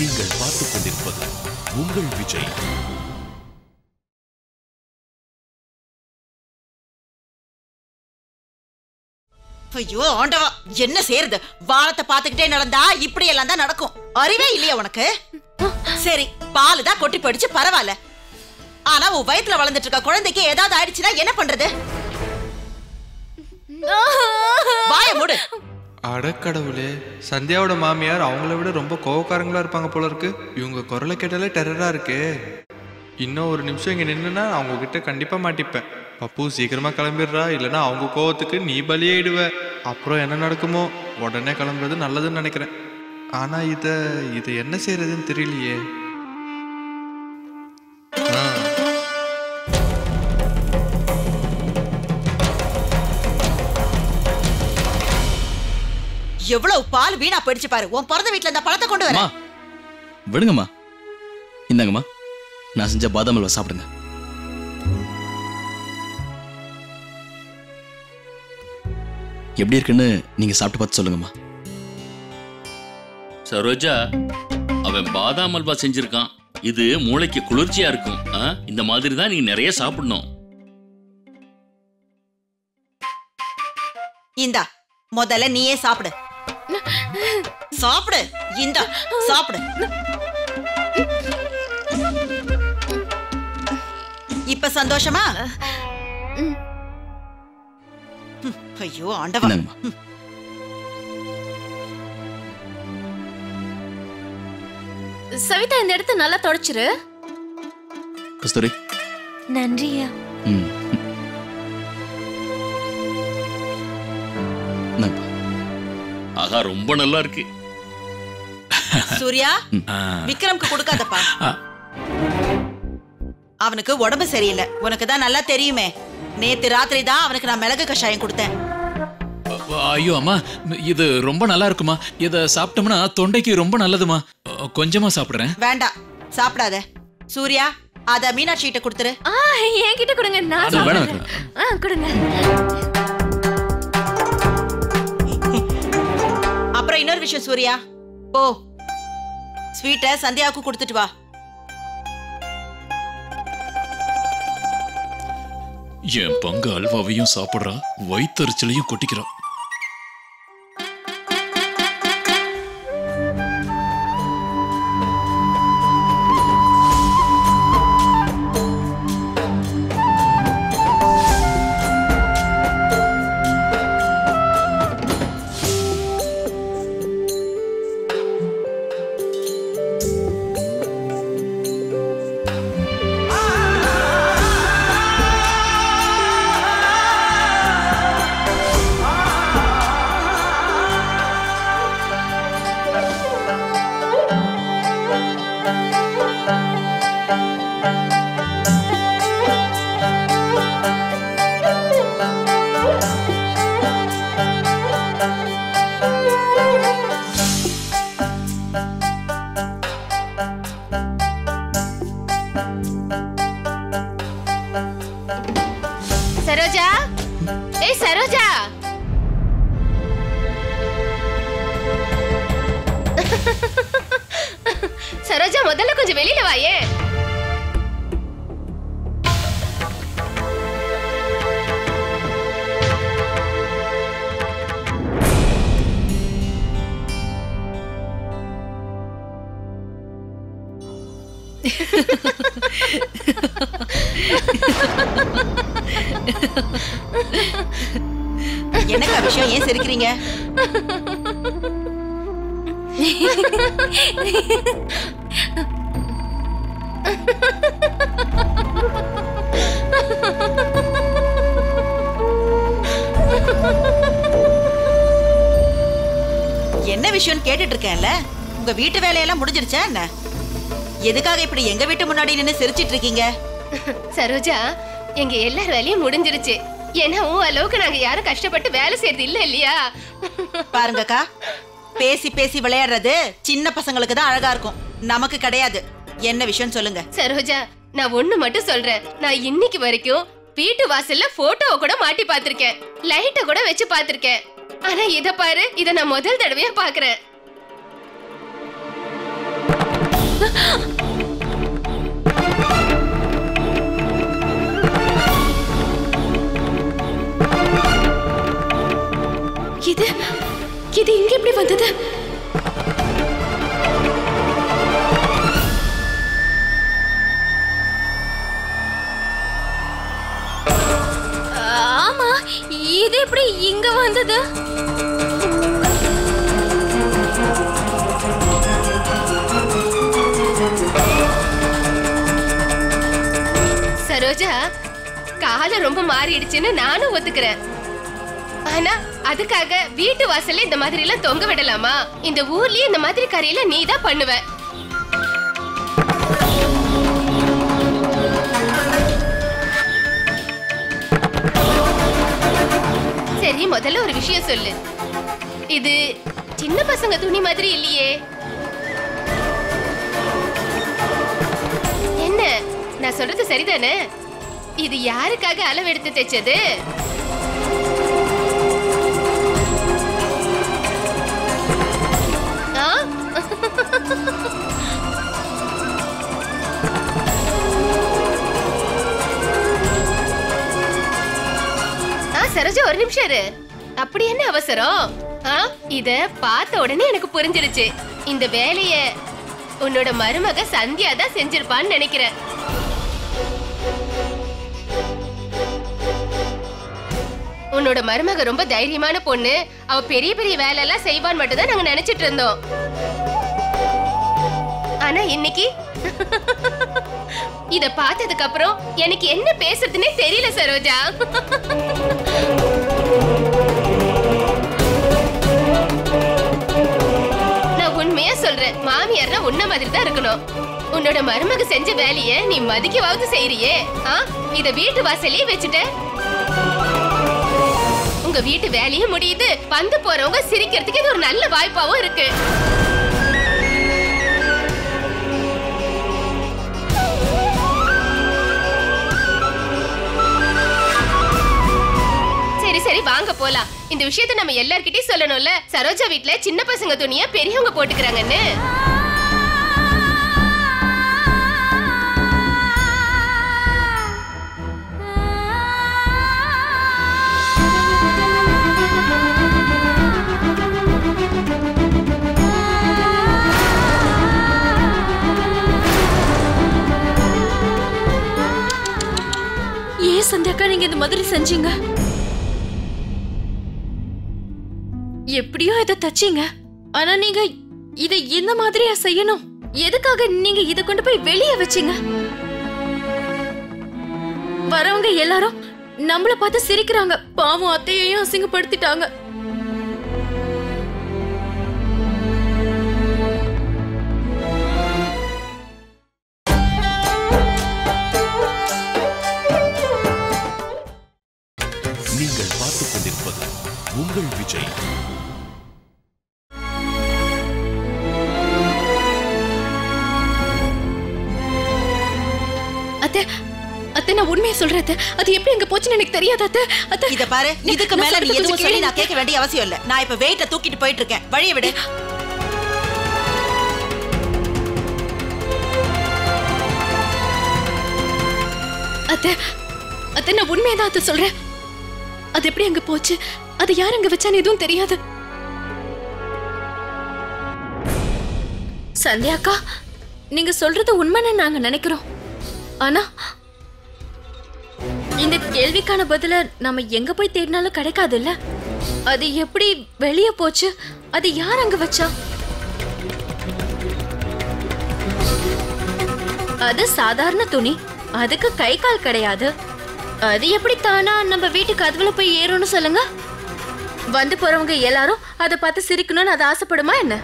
நீங்கள் பார்த்துக் கொண்டிருப்பது உங்கள் விஜய். ஐயோ ஆண்டவா, என்ன செய்யறது? வானத்தை பாத்துக்கிட்டே நடந்தா இப்படி எல்லாம் தான் நடக்கும். அறிவே இல்லையா உனக்கு? சரி, பால் தான் கொட்டி போயிடுச்சு, பரவாயில்ல. ஆனா உன் வயித்துல வளர்ந்துட்டு இருக்க குழந்தைக்கு ஏதாவது ஆயிடுச்சுன்னா என்ன பண்றது? வாய மூடு. அடக்கடவுளே, சந்தியாவோட மாமியார் அவங்கள விட ரொம்ப கோவக்காரங்களா இருப்பாங்க போல இருக்கு. இவங்க குரலை கேட்டாலே டெரரா இருக்கு. இன்னும் ஒரு நிமிஷம் இங்க நின்னுனா அவங்க கிட்ட கண்டிப்பா மாட்டிப்பேன். பப்பு சீக்கிரமா கிளம்பிடுறா, இல்லைன்னா அவங்க கோவத்துக்கு நீ பலியாயிடுவ. அப்புறம் என்ன நடக்குமோ? உடனே கிளம்புறது நல்லதுன்னு நினைக்கிறேன். ஆனா இதை என்ன செய்யறதுன்னு தெரியலையே. எவ்வளவு பால் வீணா போயிடுச்சு பாரு. உன் பிறந்த வீட்டுல இந்த பழத்தை கொண்டு வர. விடுங்கம்மா, இந்தாங்கம்மா, நான் செஞ்ச பாதாம் அல்வா சாப்பிடுங்க. எப்படி இருக்குன்னு நீங்க சாப்பிட்டு பார்த்து சொல்லுங்கம்மா. சரோஜா, அவன் பாதாம் அல்வா செஞ்சிருக்கான். இது மூளைக்கு குளிர்ச்சியா இருக்கும். இந்த மாதிரி தான் நீ நிறைய சாப்பிடணும். இந்தா, முதல்ல நீயே சாப்பிடு. சாப்பிடு. இந்தா சாப்பிடு. இப்ப சந்தோஷமா? ஐயோ ஆண்டவா. சவிதா, இந்த இடத்தை நல்லா தொடச்சிரு. கஸ்தூரி. நன்றியா. ஆகா, ரொம்ப நல்லா இருக்கு. சூர்யா, விக்ரம்க்கு கொடுக்காதப்பா. அவனுக்கு உடம்பு சரியில்லை. உனக்கு தான் நல்லா தெரியுமே. நேத்து ராத்திரி தான் அவனுக்கு நான் மிளகு கஷாயம் கொடுத்தேன். ஐயோ அம்மா, இது ரொம்ப நல்லா இருக்குமா. இத சாப்பிட்டோம்னா தொண்டைக்கு ரொம்ப நல்லதுமா. கொஞ்சமா சாப்பிடுறேன். வேண்டாம், சாப்பிடாத. சூர்யா, அத மீனாட்சி கிட்ட கொடுத்துரு. என்கிட்ட கொடுங்க, நான் சாப்பிடுறேன். கொடுங்க. அப்புறம் இன்னொரு விஷயம் சூர்யா, போ ஸ்வீட்டை சந்தியாவுக்கு கொடுத்துட்டு வா. என் பங்கு அல்வாவையும் சாப்பிடுறா, வயிற்றுச்சலையும் கொட்டிக்கிறா. சரோஜா, ஏய் சரோஜா. சரோஜா, முதல்ல கொஞ்சம் வெளியில வாயே. என்னக்கா விஷயம்? ஏன் சிரிக்கிறீங்க? என்ன விஷயம் கேட்டுட்டு இருக்கேன்ல. உங்க வீட்டு வேலையெல்லாம் முடிஞ்சிருச்சா என்ன? எதுக்காக இப்படி எங்க வீட்டு முன்னாடி நின்னு சிரிச்சிட்டு இருக்கீங்க? சரோஜா, எங்க எல்லார் வேலையும் முடிஞ்சிருச்சு. ஏன்னா உன் அளவுக்கு நாங்க யாரும் கஷ்டப்பட்டு வேலை செய்யறது இல்ல இல்லையா? பாருங்கக்கா, பேசி பேசி விளையாடுறது சின்ன பசங்களுக்கு தான் அழகா இருக்கும், நமக்கு கிடையாது. என்ன விஷயம் சொல்லுங்க. சரோஜா, நான் ஒண்ணு மட்டும் சொல்றேன். நான் இன்னைக்கு வரைக்கும் வீட்டு வாசல்ல போட்டோவை கூட மாட்டி பாத்திருக்கேன், லைட்ட கூட வச்சு பாத்திருக்கேன். ஆனா இத பாரு, இத நான் முதல் தடவையா பாக்குறேன். இது இங்க எப்படி வந்தது? ஆமா, இது எப்படி இங்க வந்தது? சரோஜா, காலம் ரொம்ப மாறிடுச்சுன்னு நானும் ஒத்துக்கிறேன். ஆனா அதுக்காக வீட்டு வாசல்ல இந்த மாதிரி எல்லாம் தொங்க விடலாமா? இந்த ஊர்லயே இந்த மாதிரி கரையில நீ தான் பண்ணுவ. சரி, முதல்ல ஒரு விஷயம் சொல்லு. இது சின்ன பசங்க துணி மாதிரி இல்லையே. என்ன, நான் சொல்றது சரிதானே? இது யாருக்காக அளவெடுத்து தைச்சது? சரோஜா, ஒரு நிமிஷம் இரு. அப்படி என்ன அவசரம்? இத பார்த்த உடனே எனக்கு புரிஞ்சிருச்சு. இந்த வேலைய உன்னோட மருமக சந்தியா தான் செஞ்சிருப்பான்னு நினைக்கிறேன். உன்னோட மருமக ரொம்ப தைரியமான பொண்ணு. அவ பெரிய பெரிய வேலை எல்லாம் செய்வான்னு மட்டும் தான் நாங்க நினைச்சிட்டு இருந்தோம். ஆனா இன்னைக்கு இத பார்த்ததுக்கு அப்புறம் எனக்கு என்ன பேசுறதுன்னே தெரியல சரோஜா. நான் உண்மையா சொல்றேன், மாமியார்னா உன்ன மாதிரி தான் இருக்கணும். உன்னோட மருமக செஞ்ச வேலைய நீ மதிக்கவாவது செய்யறியே. இத வீட்டு வாசலே வச்சுட்ட. உங்க வீட்டு வேலையும் முடியுது, வந்து போறவங்க சிரிக்கிறதுக்கு இது ஒரு நல்ல வாய்ப்பாவும் இருக்கு. சரி சரி, வாங்க போலாம். இந்த விஷயத்தை நம்ம எல்லார்கிட்டயும் சொல்லணும்ல. சரோஜா வீட்ல சின்ன பசங்க துணிய பெரியவங்க போட்டுக்கிறாங்கன்னு. ஏன் சந்தியாக்கா நீங்க இந்த மாதிரி செஞ்சீங்க? எப்படியோ இதை தச்சீங்க, ஆனா நீங்க இதை இந்த மாதிரியா செய்யணும்? எதுக்காக நீங்க இதை கொண்டு போய் வெளியே வச்சீங்க? வரவங்க எல்லாரும் நம்மள பார்த்து சிரிக்கிறாங்க. பாவம் அத்தையையும் அசிங்கப்படுத்திட்டாங்க. நீங்கள் பார்த்துக் கொண்டிருப்பது உங்கள் விஜய். அத்தை, அத்தை நான் உண்மையை சொல்றேன். அது எப்படி எங்க போச்சுன்னு எனக்கு தெரியாது அத்தை. அத்தை இத பாரு, இதுக்கு மேல நீ எதுவும் சொல்லி நான் கேட்க வேண்டிய அவசியம் இல்ல. நான் இப்ப வெயிட்ட தூக்கிட்டு போயிட்டு இருக்கேன். வழியை விடு. அத்தை, அத்தை நான் உண்மையதான் அத்தை சொல்றேன். அது எப்படி அங்க போச்சு, அது யார் அங்க வச்சான்னு எதுவும் தெரியாது. சந்தியாக்கா, நீங்க சொல்றது உண்மைன்னு நாங்க நினைக்கிறோம். ஆனா இந்த கேள்விக்கான பதில நம்ம எங்க போய் தேடினாலும் கிடைக்காது இல்ல. அது எப்படி வெளியே போச்சு, அது யார் அங்க வச்சா? அது சாதாரண துணி, அதுக்கு கை கால் கிடையாது. அது எப்படி தானா நம்ம வீட்டு கதவுல போய் ஏறும்னு சொல்லுங்க? வந்து போறவங்க எல்லாரும் அதை பார்த்து சிரிக்கணும்னு அது ஆசைப்படுமா என்ன?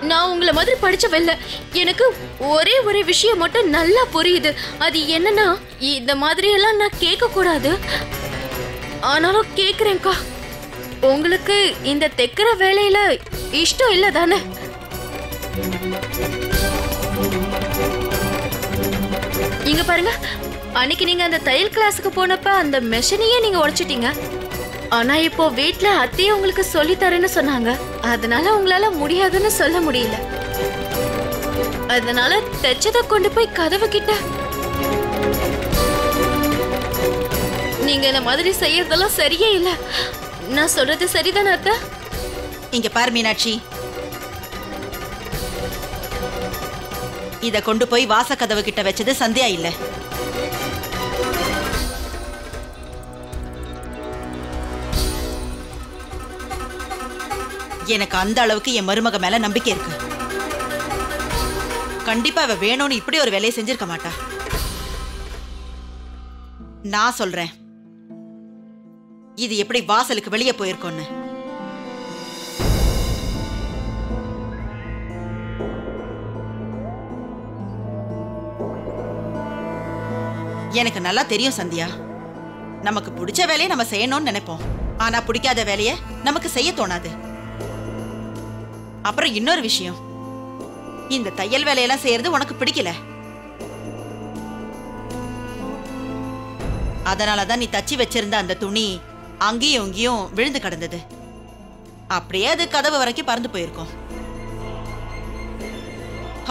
நான் உங்களை மாதிரி படிச்சவில்ல. எனக்கு ஒரே ஒரு விஷயம் மட்டும் நல்லா புரியுது. அது என்னன்னா, இந்த மாதிரி எல்லாம் நான் கேட்க கூடாது, ஆனாலும் கேக்குறேன்க்கா. உங்களுக்கு இந்த தைக்கிற வேலையில இஷ்டம் இல்ல தானே? இங்க பாருங்க, அன்னைக்கு நீங்க அந்த தையல் கிளாஸுக்கு போனப்ப அந்த மெஷினையே நீங்க உடைச்சிட்டீங்க. ஆனா இப்போ வீட்ல அத்தையே உங்களுக்கு சொல்லி தரேன்னு சொன்னாங்க. அதனால உங்களால முடியாதுன்னு சொல்ல முடியல. அதனால தைச்சதை கொண்டு போய் கதவு கிட்ட நீங்க இந்த மாதிரி செய்யறதெல்லாம் சரியே இல்ல. நான் சொல்றது சரிதானே அத்தை? இங்க பாரு மீனாட்சி, இத கொண்டு போய் வாசக்கதவு கிட்ட வச்சது சந்தியா இல்ல. எனக்கு அந்த அளவுக்கு என் மருமக மேல நம்பிக்கை இருக்கு. கண்டிப்பா அவ வேணும்னு இப்படி ஒரு வேலையை செஞ்சிருக்க மாட்டா. நான் சொல்றேன், இது எப்படி வாசலுக்கு வெளியே போயிருக்கோன்னு. எனக்கு நல்லா தெரியும் சந்தியா, நமக்கு பிடிச்ச வேலையை நம்ம செய்யணும்னு நினைப்போம். ஆனா பிடிக்காத வேலையை நமக்கு செய்ய தோணாது. அப்புறம் இன்னொரு விஷயம், இந்த தையல் வேலையெல்லாம் செய்யறது உனக்கு பிடிக்கல. அதனாலதான் நீ தச்சு வச்சிருந்த அந்த துணி அங்கேயும் இங்கேயும் விழுந்து கிடந்தது. அப்படியே அது கதவு வரைக்கும் பறந்து போயிருக்கும்.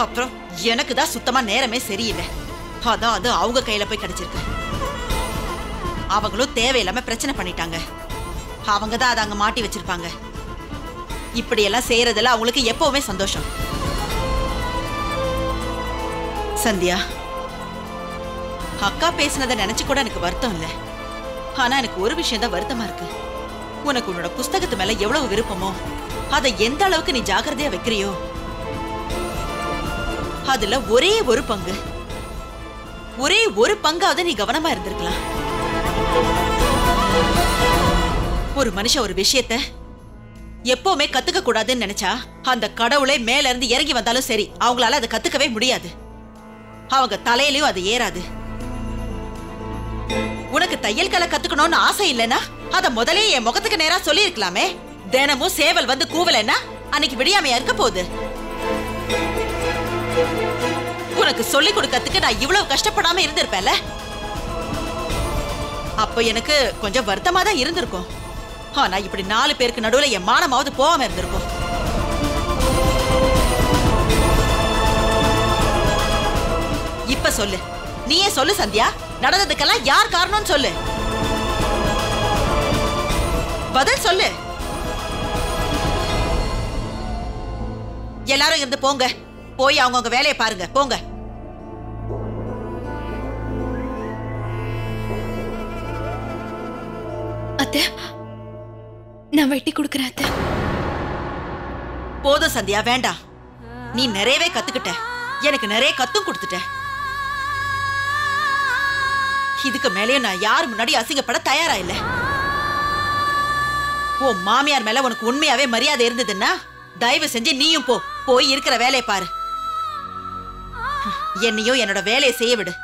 அப்புறம் எனக்கு தான் சுத்தமா நேரமே சரியில்லை. அதான் அது அவங்க கையில போய் கிடைச்சிருக்கு. அவங்களும் தேவையில்லாம பிரச்சனை பண்ணிட்டாங்க. அவங்க தான் அதை அங்க மாட்டி வச்சிருப்பாங்க. இப்படி எல்லாம் செய்யறதுல அவங்களுக்கு எப்பவுமே சந்தோஷம். சந்தியா, அக்கா பேசினதை நினைச்சு கூட எனக்கு வருத்தம் இல்லை. ஆனா எனக்கு ஒரு விஷயம் தான் வருத்தமா இருக்கு. உனக்கு உன்னோட புஸ்தகத்து மேல எவ்வளவு விருப்பமோ அதை எந்த அளவுக்கு நீ ஜாக்கிரதையா வைக்கிறியோ அதுல ஒரே ஒரு பங்காவது நீ கவனமா இருந்திருக்கலாம். ஒரு மனுஷன் ஒரு விஷயத்த எப்பவுமே கத்துக்க கூடாதுன்னு நினைச்சா அந்த கடவுளே மேல இருந்து இறங்கி வந்தாலும் சரி, அவங்களால அதை கத்துக்கவே முடியாது. அவங்க தலையிலயும் அது ஏறாது. உனக்கு தையல் கலை கத்துக்கணும்னு ஆசை இல்லைன்னா அத முதலே என் முகத்துக்கு நேரா சொல்லி இருக்கலாமே. தினமும் சேவல் வந்து கூவலன்னா அன்னைக்கு விடியாமையா இருக்க போகுது. உனக்கு சொல்லி கொடுக்கறதுக்கு நான் இவ்வளவு கஷ்டப்படாம இருந்திருப்பேன்ல. அப்ப எனக்கு கொஞ்சம் வருத்தமா தான் இருந்திருக்கும். ஆனா இப்படி 4 பேருக்கு நடுவுல என் மானமாவது போகாம இருந்திருக்கும். இப்ப சொல்லு, நீயே சொல்லு சந்தியா, நடந்ததுக்கெல்லாம் யார் காரணம்னு சொல்லு. பதில் சொல்லு. எல்லாரும் இருந்து போங்க, போய் அவங்கவுங்க வேலையை பாருங்க, போங்க. அத்தை, நான் வெட்டி கொடுக்கறேன் அத்தை. போதும் சந்தியா, வேண்டாம். நீ நிறையவே கத்துக்கிட்ட, எனக்கு நிறைய கத்தும் கொடுத்துட்ட. இதுக்கு மேலேயும் நான் யார் முன்னாடி அசிங்கப்பட தயாரா இல்ல. ஓ மாமியார் மேல உனக்கு உண்மையாவே மரியாதை இருந்ததுன்னா தயவு செஞ்சு நீயும் போய் இருக்கிற வேலையை பாரு. என்னையும் என்னோட வேலையை செய்ய விடு.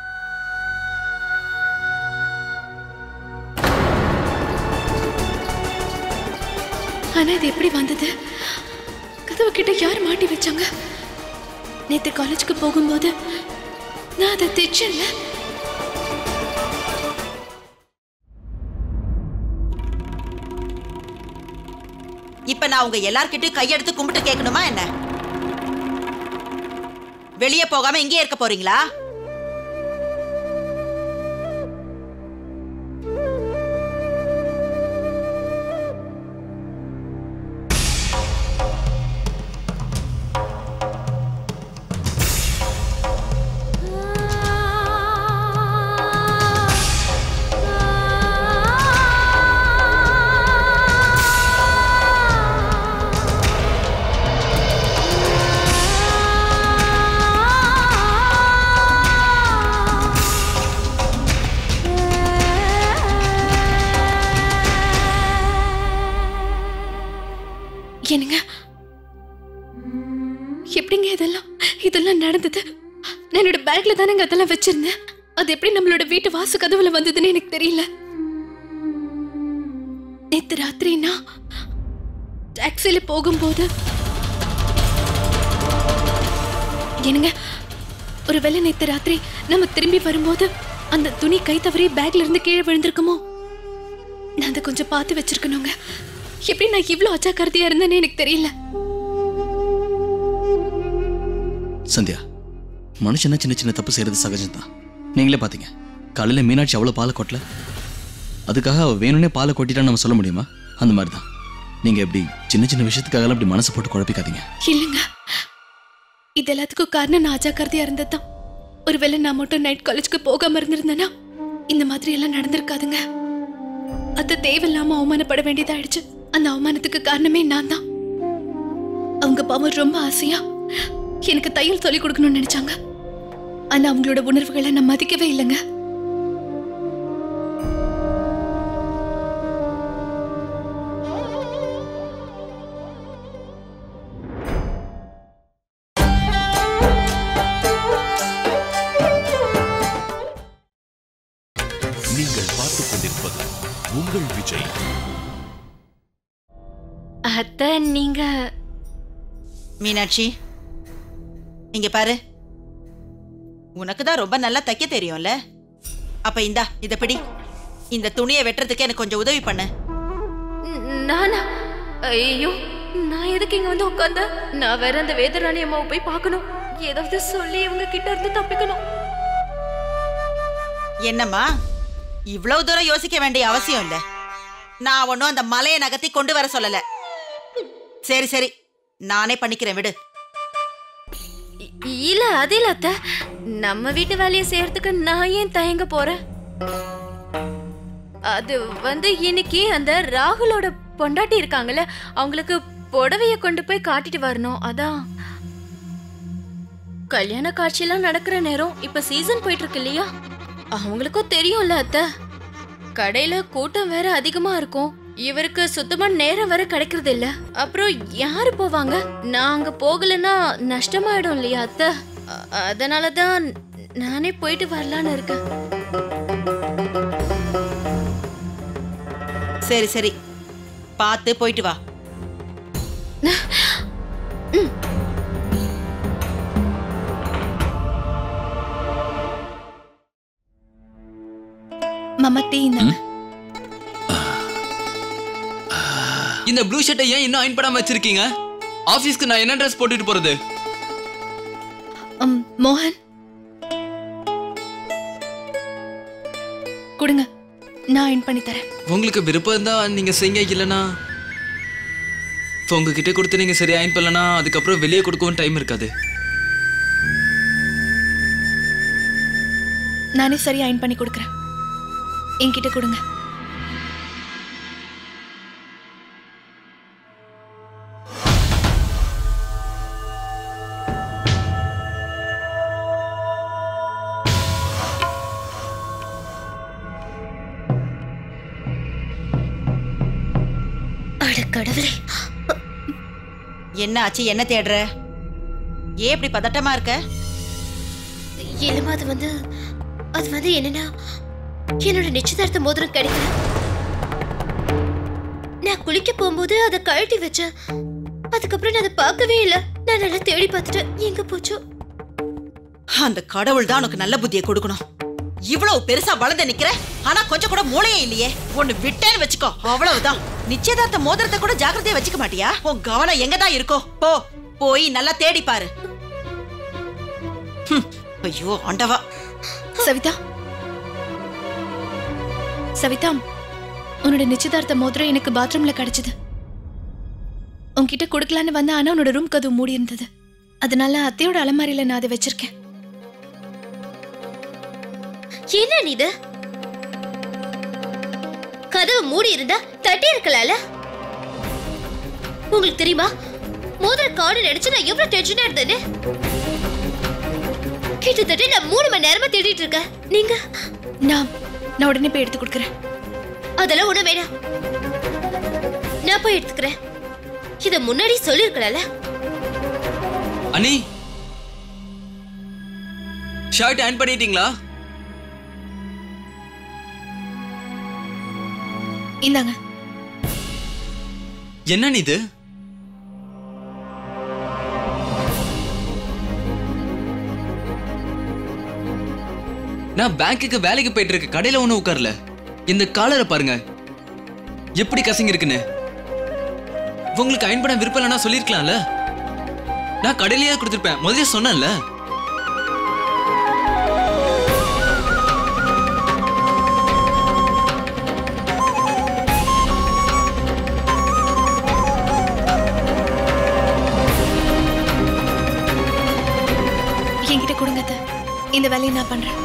ஆனா இது எப்படி வந்தது? கதவு கிட்ட யார் மாட்டி வச்சாங்க? நேத்து காலேஜுக்கு போகும்போது நான் அதை தைச்சேன்ல. இப்ப நான் உங்க எல்லார்கிட்டயும் கையெடுத்து கும்பிட்டு கேட்கணுமா என்ன? வெளியே போகாம இங்கே இருக்க போறீங்களா? என்னங்க, எப்படிங்க இதெல்லாம் நடந்தது? நான் என்னோட பேக்ல தானேங்க அதெல்லாம் வச்சிருந்தேன். அது எப்படி நம்மளோட வீட்டு வாசு கதவுல வந்ததுன்னு எனக்கு தெரியல. நேத்து ராத்திரி நான் டாக்ஸில போகும்போது என்னங்க, ஒருவேளை நேத்து ராத்திரி நம்ம திரும்பி வரும்போது அந்த துணி கை தவறி பேக்ல இருந்து கீழே விழுந்திருக்குமோ? நான் அதை கொஞ்சம் பார்த்து வச்சிருக்கணுங்க. எப்படி நான் இவ்வளவு அச்சாக்கருதியா இருந்தேன்னு எனக்கு தெரியல. சந்தியா, மனுஷனா சின்ன சின்ன தப்பு செய்யறது சகஜம்தான். நீங்களே பாத்தீங்க, காலையில மீனாட்சி அவ்வளவு பால் கொட்டல. அதுக்காக அவள் வேணும்னே பாலை கொட்டிட்டான்னு நம்ம சொல்ல முடியுமா? அந்த மாதிரி தான் நீங்கள் எப்படி சின்ன சின்ன விஷயத்துக்காக அப்படி மனசை போட்டு குழப்பிக்காதீங்க. இல்லைங்க, இது எல்லாத்துக்கும் காரணம் நான் அஜாக்கிரதையா இருந்ததுதான். ஒருவேளை நான் மட்டும் நைட் காலேஜ்க்கு போகாம இருந்திருந்தேன்னா இந்த மாதிரி எல்லாம் நடந்திருக்காதுங்க. அது தேவையில்லாம அவமானப்பட வேண்டியதாயிடுச்சு. அந்த அவமானத்துக்கு காரணமே நான் தான். அவங்க பாவம் ரொம்ப ஆசையா எனக்கு தையல் சொல்லி கொடுக்கணும்னு நினைச்சாங்க. ஆனா அவங்களோட உணர்வுகளை நான் மதிக்கவே இல்லைங்க. நீங்கள் பார்த்துக் கொண்டிருப்பது உங்கள் விஜய். அத்தை, நீங்க மீனாட்சி, இங்க பாரு. உனக்கு தான் ரொம்ப நல்லா தைக்க தெரியும்ல. அப்ப இந்தா இத பிடி. இந்த துணியை வெட்டுறதுக்கு எனக்கு கொஞ்சம் உதவி பண்ணு. நானா? ஐயோ, நான் எதுக்கு இங்க வந்து உட்கார்ந்த? நான் வேற அந்த வேதராணி அம்மாவை போய் பார்க்கணும். ஏதாவது சொல்லி இவங்க கிட்ட இருந்து தப்பிக்கணும். என்னம்மா, இவ்வளவு தூரம் யோசிக்க வேண்டிய அவசியம் இல்ல. நான் ஒன்னும் அந்த மலையை நகர்த்தி கொண்டு வர சொல்லல. சரி சரி, நானே பண்ணிக்கிறேன், விடு. இல்ல அது இல்ல அத்தை, நம்ம வீட்டு வேலையை செய்யறதுக்கு நான் ஏன் தயங்க போறேன்? அது இன்னைக்கு அந்த ராகுலோட பொண்டாட்டி இருக்காங்கல்ல, அவங்களுக்கு புடவைய கொண்டு போய் காட்டிட்டு வரணும். அதான் கல்யாண காட்சியெல்லாம் நடக்கிற நேரம். இப்ப சீசன் போயிட்டு இருக்கு இல்லையா, அவங்களுக்கும் தெரியும்ல அத்தை. கடையில கூட்டம் வேற அதிகமா இருக்கும். இவருக்கு சுத்தமா நேரம் வர கிடைக்கிறது இல்ல. அப்புறம் யாரு போவாங்க? நான் அங்க போகலன்னா நஷ்டமாயிடும் இல்லையா அத்தை? அதனாலதான் நானே போயிட்டு வரலான்னு இருக்கேன். சரி சரி, பார்த்து போயிட்டு வா. மாமா டீ இந்தாங்க. இந்த ப்ளூ ஷர்ட்டை ஏன் இன்னும் அயன் பண்ணாம வச்சிருக்கீங்க? ஆபீஸ்க்கு நான் என்ன ட்ரெஸ் போட்டுட்டு போறது? மோகன் கொடுங்க, நான் அயன் பண்ணி தரேன். உங்களுக்கு விருப்பம் இருந்தா நீங்க செய்யுங்க, இல்லனா உங்ககிட்ட கொடுத்து நீங்க சரியா அயன் பண்ணலனா அதுக்கப்புறம் வெளியே கொடுக்கவும் டைம் இருக்காது. நானே சரியா அயன் பண்ணி கொடுக்குறேன். என்கிட்ட கொடுங்க. கடவுளே, என்ன ஆச்சு? என்ன தேடுற? ஏன் இப்படி பதட்டமா இருக்க? இல்லம்மா, அது என்னன்னா, என்னோட நிச்சயதார்த்த மோதிரம் கிடைக்கல. நான் குளிக்க போகும்போது அதை கழட்டி வச்சேன். அதுக்கப்புறம் நான் அதை பார்க்கவே இல்லை. நான் நல்லா தேடி பார்த்துட்டேன், எங்க போச்சோ? அந்த கடவுள் தான் உனக்கு நல்ல புத்தியை கொடுக்கணும். இவ்வளவு பெருசா வளர்ந்து நிக்கிற, ஆனா கொஞ்சம் கூட மூளையே இல்லையே. ஒன்னு விட்டேன்னு வச்சுக்கோ, அவ்வளவுதான். நிச்சயதார்த்த மோதிரத்தை கூட ஜாக்கிரதையா வச்சுக்க மாட்டியா? உன் கவனம் எங்கதான் இருக்கோ? போய் நல்லா தேடி பாரு. ஐயோ ஆண்டவா. சவிதா, சவிதா, உன்னோட நிச்சயதார்த்த மோதிரம் எனக்கு பாத்ரூம்ல கிடைச்சது. உன்கிட்ட கொடுக்கலான்னு வந்தா, ஆனா உன்னோட ரூம் கதவு மூடி இருந்தது. அதனால அத்தையோட அலமாரியில நான் அதை வச்சிருக்கேன். என்ன இது? கதவு மூடி இருந்தா தட்டி இருக்கலாம்ல? உங்களுக்கு தெரியுமா, மோதிர கார்டு நினைச்சு நான் எவ்வளவு டென்ஷனா இருந்தேன்னு? கிட்டத்தட்ட நான் 3 மணி நேரமா தேடிட்டு இருக்கேன். நீங்க? நான் உடனே போய் எடுத்து கொடுக்குறேன். அதெல்லாம் ஒண்ணு வேணாம், நான் போய் எடுத்துக்கிறேன். இத முன்னாடி சொல்லிருக்கலாம்ல? அனி, ஷர்ட் அயன் பண்ணிட்டீங்களா? இந்தாங்க. என்ன இது? நான் பேங்க்குக்கு வேலைக்கு போயிட்டு இருக்க, கடையில ஒண்ணு உட்கார்ல. இந்த காலரை பாருங்க எப்படி கசங்கி இருக்குன்னு. உங்களுக்கு அயன் பண்ண விருப்பம் இல்லைன்னா சொல்லிருக்கலாம்ல. நான் கடையிலேயே கொடுத்துருப்பேன், முதல்ல சொன்னேன்ல. இந்த வேலையை நான் பண்றேன்.